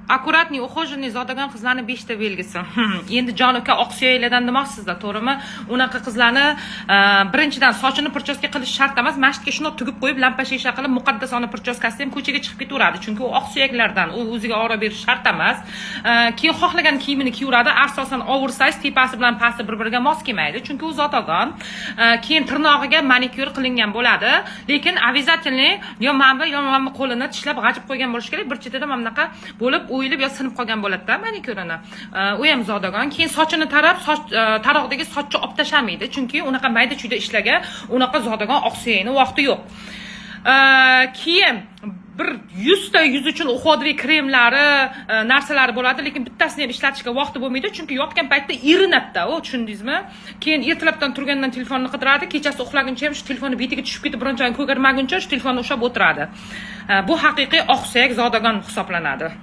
Аккуратный, ухоженный zodagon qizlarning 5 ta belgisi. Endi jon uka oqsuyaklardan demoqsizlar, to'g'rimi? Unaqa qizlarni birinchidan sochini prическа qilish shart emas, masjidga shuni tugib qo'yib, lampa shisha qilib, muqaddasona prическasi ham ko'chaga chiqib ketaveradi. Chunki u oqsuyaklardan, u o'ziga oro berish shart emas. Keyin xohlagan kiyimini kiyaveradi, asosan oversize, tepasi bilan pasti bir-biriga mos kelmaydi, chunki u zodagon. Keyin tirnog'iga manikyur qilingan bo'ladi, lekin обязательно yo mana bu qo'lini tishlab g'ajib qo'ygan bo'lish kerak, bir chetida mana bunaqa bo'lib o'yilib yo sinib qolgan bo'ladi-da manikyurini. U ham zodagon. Keyin sochini tarab, taroqdagi sochni olib tashlamaydi, chunki unaqa mayda-chuyda ishlagan, unaqa zodagon oqsuyakni vaqti yo'q. Keyin bir 100 ta yuz uchun uxodviy kremlari, narsalari bo'ladi, lekin bittasini ham ishlatishga vaqti bo'lmaydi, chunki yotgan paytda irinadi-da, u tushundingizmi? Keyin ertalabdan turgandan telefonni qidiradi, kechasi uxlaguncha ham shu telefonni betiga tushib ketib, bironchani ko'garmaguncha shu telefonni ushlab o'tiradi. Bu haqiqiy oqsuyak zodagon hisoblanadi.